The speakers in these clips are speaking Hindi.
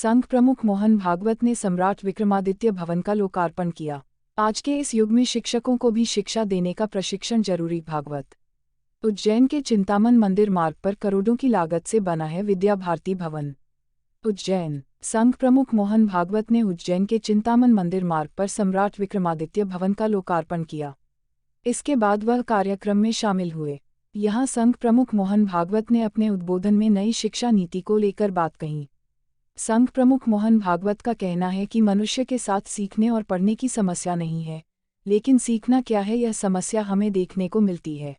संघ प्रमुख मोहन भागवत ने सम्राट विक्रमादित्य भवन का लोकार्पण किया। आज के इस युग में शिक्षकों को भी शिक्षा देने का प्रशिक्षण जरूरी। भागवत उज्जैन के चिंतामन मंदिर मार्ग पर करोड़ों की लागत से बना है विद्या भारती भवन। उज्जैन संघ प्रमुख मोहन भागवत ने उज्जैन के चिंतामन मंदिर मार्ग पर सम्राट विक्रमादित्य भवन का लोकार्पण किया। इसके बाद वह कार्यक्रम में शामिल हुए। यहां संघ प्रमुख मोहन भागवत ने अपने उद्बोधन में नई शिक्षा नीति को लेकर बात कही। संघ प्रमुख मोहन भागवत का कहना है कि मनुष्य के साथ सीखने और पढ़ने की समस्या नहीं है, लेकिन सीखना क्या है यह समस्या हमें देखने को मिलती है।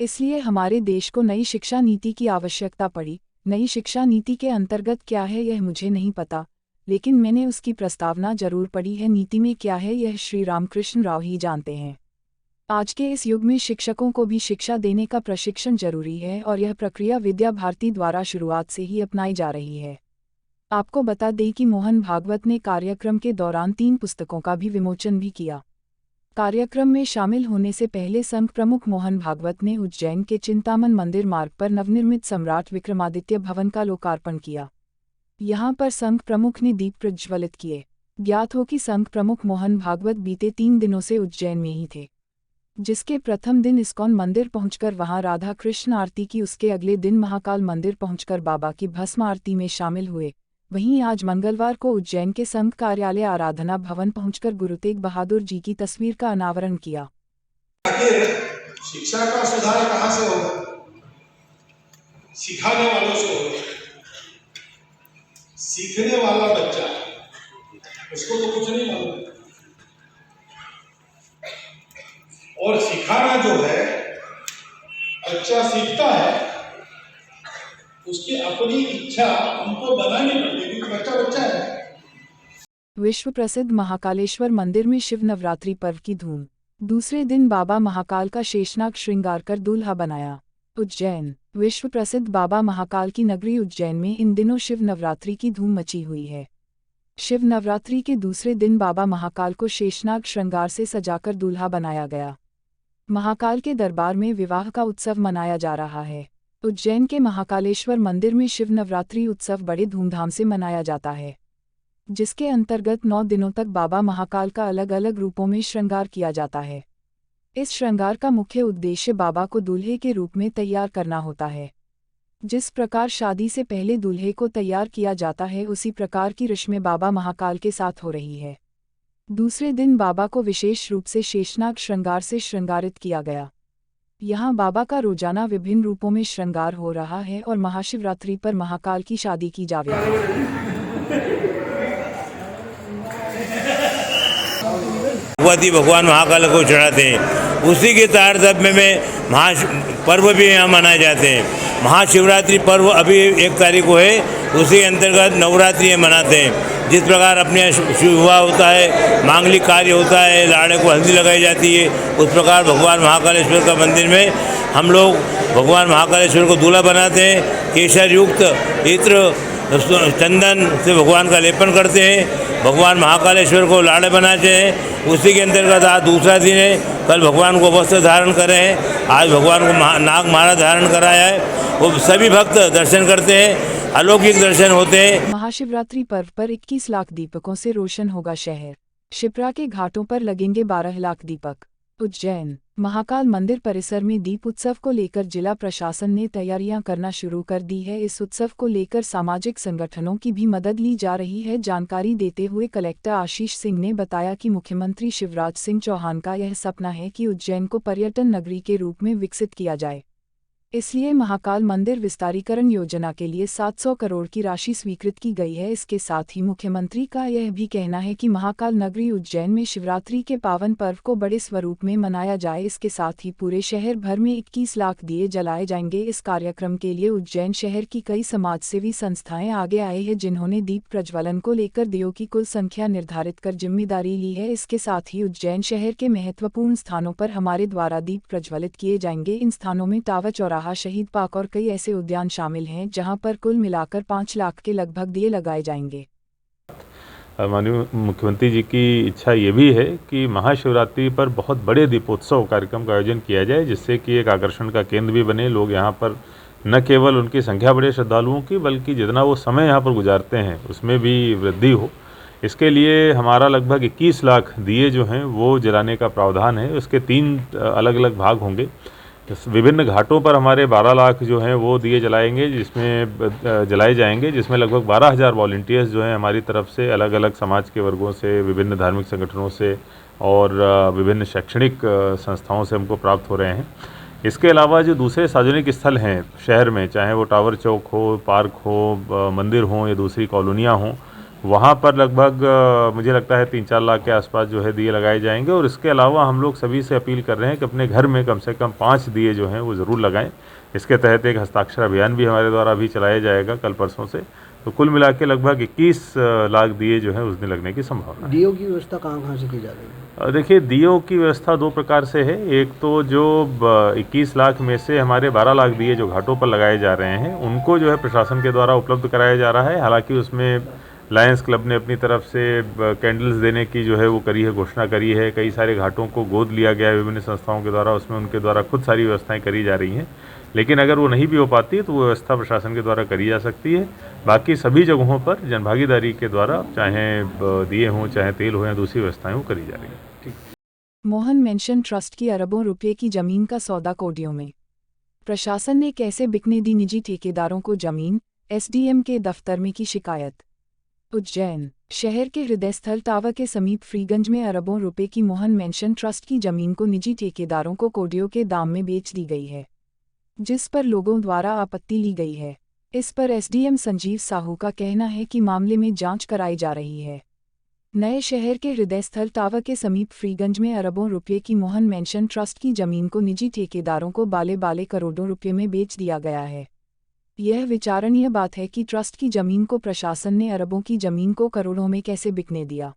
इसलिए हमारे देश को नई शिक्षा नीति की आवश्यकता पड़ी। नई शिक्षा नीति के अंतर्गत क्या है यह मुझे नहीं पता, लेकिन मैंने उसकी प्रस्तावना जरूर पढ़ी है। नीति में क्या है यह श्री रामकृष्ण राव ही जानते हैं। आज के इस युग में शिक्षकों को भी शिक्षा देने का प्रशिक्षण जरूरी है और यह प्रक्रिया विद्या भारती द्वारा शुरुआत से ही अपनाई जा रही है। आपको बता दें कि मोहन भागवत ने कार्यक्रम के दौरान 3 पुस्तकों का भी विमोचन भी किया। कार्यक्रम में शामिल होने से पहले संघ प्रमुख मोहन भागवत ने उज्जैन के चिंतामन मंदिर मार्ग पर नवनिर्मित सम्राट विक्रमादित्य भवन का लोकार्पण किया। यहां पर संघ प्रमुख ने दीप प्रज्वलित किए। ज्ञात हो कि संघ प्रमुख मोहन भागवत बीते 3 दिनों से उज्जैन में ही थे, जिसके प्रथम दिन इस्कॉन मंदिर पहुंचकर वहां राधा कृष्ण आरती की, उसके अगले दिन महाकाल मंदिर पहुंचकर बाबा की भस्म आरती में शामिल हुए। वहीं आज मंगलवार को उज्जैन के संघ कार्यालय आराधना भवन पहुंचकर गुरु तेग बहादुर जी की तस्वीर का अनावरण किया। शिक्षा का सुधार कहां से होगा? सिखाने वालों से होगा। सीखने वाला बच्चा, उसको तो कुछ नहीं मालूम, और सिखाना जो है, बच्चा सीखता है, उसकी अपनी इच्छा हमको बनानी पड़ती है, बच्चा है। विश्व प्रसिद्ध महाकालेश्वर मंदिर में शिव नवरात्रि पर्व की धूम। दूसरे दिन बाबा महाकाल का शेषनाग श्रृंगार कर दूल्हा बनाया। उज्जैन विश्व प्रसिद्ध बाबा महाकाल की नगरी उज्जैन में इन दिनों शिव नवरात्रि की धूम मची हुई है। शिव नवरात्रि के दूसरे दिन बाबा महाकाल को शेषनाग श्रृंगार से सजाकर दूल्हा बनाया गया। महाकाल के दरबार में विवाह का उत्सव मनाया जा रहा है। उज्जैन के महाकालेश्वर मंदिर में शिव नवरात्रि उत्सव बड़े धूमधाम से मनाया जाता है, जिसके अंतर्गत 9 दिनों तक बाबा महाकाल का अलग अलग रूपों में श्रृंगार किया जाता है। इस श्रृंगार का मुख्य उद्देश्य बाबा को दूल्हे के रूप में तैयार करना होता है। जिस प्रकार शादी से पहले दूल्हे को तैयार किया जाता है, उसी प्रकार की रस्में बाबा महाकाल के साथ हो रही है। दूसरे दिन बाबा को विशेष रूप से शेषनाग श्रृंगार से श्रृंगारित किया गया। यहाँ बाबा का रोजाना विभिन्न रूपों में श्रृंगार हो रहा है और महाशिवरात्रि पर महाकाल की शादी की जाएगी। भगवान महाकाल को चढ़ाते हैं, उसी के तारतम्य में पर्व भी यहाँ मनाए जाते हैं। महाशिवरात्रि पर्व अभी 1 तारीख को है, उसी के अंतर्गत नवरात्रि मनाते हैं। जिस प्रकार अपने विवाह होता है, मांगलिक कार्य होता है, लाड़े को हल्दी लगाई जाती है, उस प्रकार भगवान महाकालेश्वर का मंदिर में हम लोग भगवान महाकालेश्वर को दूल्हा बनाते हैं। केसर युक्त इत्र चंदन से भगवान का लेपन करते हैं, भगवान महाकालेश्वर को लाड़े बनाते हैं। उसी के अंतर्गत आज दूसरा दिन है। कल भगवान को वस्त्र धारण करे हैं, आज भगवान को नाग माला धारण कराया है। वो सभी भक्त दर्शन करते हैं, अलौकिक दर्शन होते हैं। महाशिवरात्रि पर्व पर 21 लाख दीपकों से रोशन होगा शहर। शिप्रा के घाटों पर लगेंगे 12 लाख दीपक। उज्जैन महाकाल मंदिर परिसर में दीप उत्सव को लेकर जिला प्रशासन ने तैयारियां करना शुरू कर दी है। इस उत्सव को लेकर सामाजिक संगठनों की भी मदद ली जा रही है। जानकारी देते हुए कलेक्टर आशीष सिंह ने बताया कि मुख्यमंत्री शिवराज सिंह चौहान का यह सपना है कि उज्जैन को पर्यटन नगरी के रूप में विकसित किया जाए। इसलिए महाकाल मंदिर विस्तारीकरण योजना के लिए 700 करोड़ की राशि स्वीकृत की गई है। इसके साथ ही मुख्यमंत्री का यह भी कहना है कि महाकाल नगरी उज्जैन में शिवरात्रि के पावन पर्व को बड़े स्वरूप में मनाया जाए। इसके साथ ही पूरे शहर भर में 21 लाख दिए जलाए जाएंगे। इस कार्यक्रम के लिए उज्जैन शहर की कई समाजसेवी संस्थाएं आगे आए हैं, जिन्होंने दीप प्रज्वलन को लेकर दियों की कुल संख्या निर्धारित कर जिम्मेदारी ली है। इसके साथ ही उज्जैन शहर के महत्वपूर्ण स्थानों पर हमारे द्वारा दीप प्रज्वलित किए जाएंगे। इन स्थानों में टावर चौराहा, शहीद पार्क और कई ऐसे उद्यान शामिल हैं, जहां पर कुल मिलाकर 5 लाख के लगभग दिए लगाए जाएंगे। माननीय मुख्यमंत्री जी की इच्छा ये भी है कि महाशिवरात्रि पर बहुत बड़े दीपोत्सव कार्यक्रम का आयोजन किया जाए, जिससे कि एक आकर्षण का केंद्र भी बने। लोग यहाँ पर न केवल उनकी संख्या बढ़े श्रद्धालुओं की, बल्कि जितना वो समय यहाँ पर गुजारते हैं उसमें भी वृद्धि हो। इसके लिए हमारा लगभग 21 लाख दिए जो हैं वो जलाने का प्रावधान है। उसके 3 अलग अलग भाग होंगे। विभिन्न घाटों पर हमारे 12 लाख जो हैं वो दिए जलाए जाएंगे, जिसमें लगभग 12,000 वॉलंटियर्स जो हैं हमारी तरफ से अलग अलग समाज के वर्गों से, विभिन्न धार्मिक संगठनों से और विभिन्न शैक्षणिक संस्थाओं से हमको प्राप्त हो रहे हैं। इसके अलावा जो दूसरे सार्वजनिक स्थल हैं शहर में, चाहे वो टावर चौक हो, पार्क हो, मंदिर हों या दूसरी कॉलोनियाँ हों, वहाँ पर लगभग मुझे लगता है 3-4 लाख के आसपास जो है दिए लगाए जाएंगे। और इसके अलावा हम लोग सभी से अपील कर रहे हैं कि अपने घर में कम से कम 5 दिए जो हैं वो ज़रूर लगाएं। इसके तहत एक हस्ताक्षर अभियान भी हमारे द्वारा अभी चलाया जाएगा कल परसों से। तो कुल मिला के लगभग 21 लाख दिए जो हैं उस दिन लगने की संभावना है। दियों की व्यवस्था कहाँ से की जा रही है? देखिए, दियों की व्यवस्था 2 प्रकार से है। एक तो जो 21 लाख में से हमारे 12 लाख दिए जो घाटों पर लगाए जा रहे हैं उनको जो है प्रशासन के द्वारा उपलब्ध कराया जा रहा है। हालांकि उसमें लायंस क्लब ने अपनी तरफ से कैंडल्स देने की जो है वो करी है, घोषणा करी है। कई सारे घाटों को गोद लिया गया है विभिन्न संस्थाओं के द्वारा, उसमें उनके द्वारा खुद सारी व्यवस्थाएं करी जा रही हैं। लेकिन अगर वो नहीं भी हो पाती तो वो व्यवस्था प्रशासन के द्वारा करी जा सकती है। बाकी सभी जगहों पर जनभागीदारी के द्वारा चाहे दिए हों, चाहे तेल हो या दूसरी व्यवस्थाएं वो करी जा रही हैं। मोहन मेंशन ट्रस्ट की अरबों रुपये की जमीन का सौदा कोडियों में। प्रशासन ने कैसे बिकने दी निजी ठेकेदारों को जमीन, एसडीएम के दफ्तर में की शिकायत। उज्जैन शहर के हृदय स्थल टावर के समीप फ्रीगंज में अरबों रुपए की मोहन मेंशन ट्रस्ट की जमीन को निजी ठेकेदारों को कोडियों के दाम में बेच दी गई है, जिस पर लोगों द्वारा आपत्ति ली गई है। इस पर एसडीएम संजीव साहू का कहना है कि मामले में जांच कराई जा रही है। नए शहर के हृदय स्थल टावर के समीप फ्रीगंज में अरबों रुपये की मोहन मेंशन ट्रस्ट की जमीन को निजी ठेकेदारों को बाले करोड़ों रुपये में बेच दिया गया है। यह विचारणीय बात है कि ट्रस्ट की जमीन को प्रशासन ने अरबों की जमीन को करोड़ों में कैसे बिकने दिया।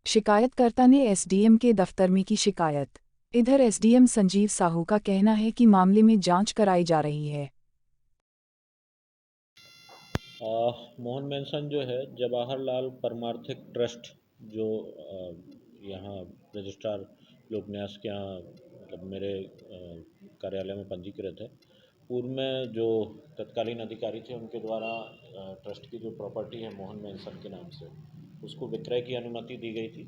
शिकायतकर्ता ने एसडीएम के दफ्तर में की शिकायत। इधर एसडीएम संजीव साहू का कहना है कि मामले में जांच कराई जा रही है। मोहन मेंशन जो है जवाहरलाल परमार्थिक ट्रस्ट जो यहाँ रजिस्ट्रार लोकन्यास के यहाँ मतलब मेरे कार्यालय में पंजीकृत है। पूर्व में जो तत्कालीन अधिकारी थे उनके द्वारा ट्रस्ट की जो प्रॉपर्टी है मोहन मेंशन के नाम से उसको विक्रय की अनुमति दी गई थी।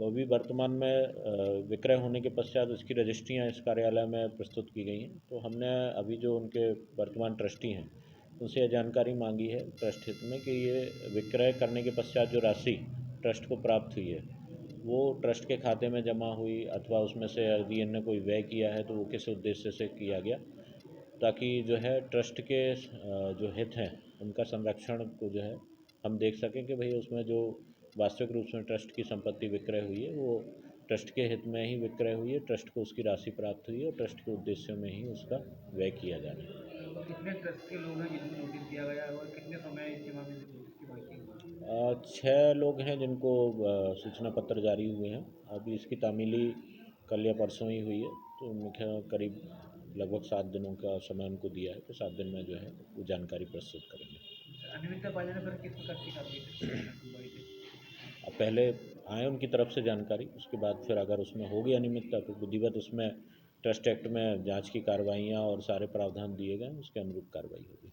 अभी वर्तमान में विक्रय होने के पश्चात उसकी रजिस्ट्रियाँ इस कार्यालय में प्रस्तुत की गई हैं। तो हमने अभी जो उनके वर्तमान ट्रस्टी हैं उनसे यह जानकारी मांगी है ट्रस्ट हित में कि ये विक्रय करने के पश्चात जो राशि ट्रस्ट को प्राप्त हुई है वो ट्रस्ट के खाते में जमा हुई अथवा उसमें से यदि इन्होंने कोई व्यय किया है तो वो किस उद्देश्य से किया गया, ताकि जो है ट्रस्ट के जो हित हैं उनका संरक्षण को जो है हम देख सकें कि भाई उसमें जो वास्तविक रूप से ट्रस्ट की संपत्ति विक्रय हुई है वो ट्रस्ट के हित में ही विक्रय हुई है, ट्रस्ट को उसकी राशि प्राप्त हुई है और ट्रस्ट के उद्देश्यों में ही उसका व्यय किया जा रहा है। कितने ट्रस्ट के लोग हैं जिनको नोटिस दिया गया है और कितने समय सीमा में नोटिस की बाकी? 6 लोग हैं जिनको सूचना पत्र जारी हुए हैं। अभी इसकी तामीली कल या परसों ही हुई है, तो उनके करीब लगभग 7 दिनों का समय उनको दिया है। तो 7 दिन में जो है वो जानकारी प्रस्तुत करेंगे। अनियमितता पाई जाने पर किस प्रकार की कार्रवाई? अब पहले आए उनकी तरफ से जानकारी, उसके बाद फिर अगर उसमें होगी अनियमितता तो विधिवत उसमें ट्रस्ट एक्ट में जांच की कार्रवाइयाँ और सारे प्रावधान दिए गए, उसके अनुरूप कार्रवाई होगी।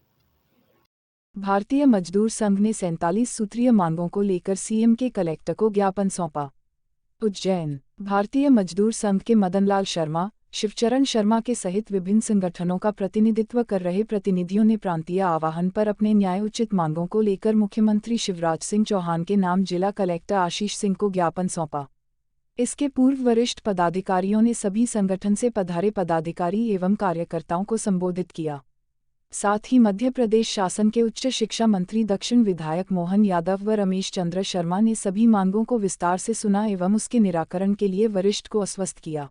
भारतीय मजदूर संघ ने 47 सूत्रीय मांगों को लेकर सीएम के कलेक्टर को ज्ञापन सौंपा। उज्जैन भारतीय मजदूर संघ के मदनलाल शर्मा, शिवचरण शर्मा के सहित विभिन्न संगठनों का प्रतिनिधित्व कर रहे प्रतिनिधियों ने प्रांतीय आह्वान पर अपने न्यायोचित मांगों को लेकर मुख्यमंत्री शिवराज सिंह चौहान के नाम जिला कलेक्टर आशीष सिंह को ज्ञापन सौंपा। इसके पूर्व वरिष्ठ पदाधिकारियों ने सभी संगठन से पधारे पदाधिकारी एवं कार्यकर्ताओं को संबोधित किया। साथ ही मध्य प्रदेश शासन के उच्च शिक्षा मंत्री दक्षिण विधायक मोहन यादव व रमेश चंद्र शर्मा ने सभी मांगों को विस्तार से सुना एवं उसके निराकरण के लिए वरिष्ठ को आश्वस्त किया।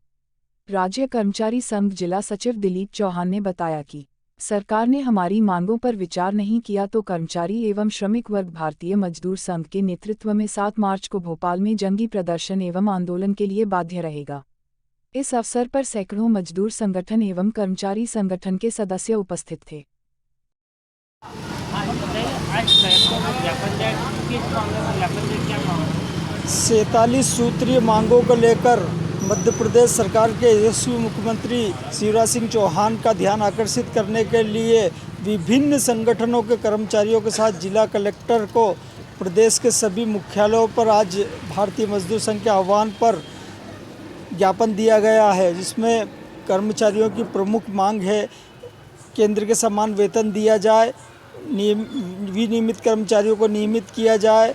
राज्य कर्मचारी संघ जिला सचिव दिलीप चौहान ने बताया कि सरकार ने हमारी मांगों पर विचार नहीं किया तो कर्मचारी एवं श्रमिक वर्ग भारतीय मजदूर संघ के नेतृत्व में 7 मार्च को भोपाल में जंगी प्रदर्शन एवं आंदोलन के लिए बाध्य रहेगा। इस अवसर पर सैकड़ों मजदूर संगठन एवं कर्मचारी संगठन के सदस्य उपस्थित थे। 47 सूत्रीय मांगों को लेकर मध्य प्रदेश सरकार के यशस्वी मुख्यमंत्री शिवराज सिंह चौहान का ध्यान आकर्षित करने के लिए विभिन्न संगठनों के कर्मचारियों के साथ जिला कलेक्टर को प्रदेश के सभी मुख्यालयों पर आज भारतीय मजदूर संघ के आह्वान पर ज्ञापन दिया गया है, जिसमें कर्मचारियों की प्रमुख मांग है केंद्र के समान वेतन दिया जाए, विनियमित कर्मचारियों को नियमित किया जाए,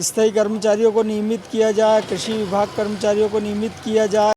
स्थायी कर्मचारियों को नियमित किया जाए, कृषि विभाग कर्मचारियों को नियमित किया जाए।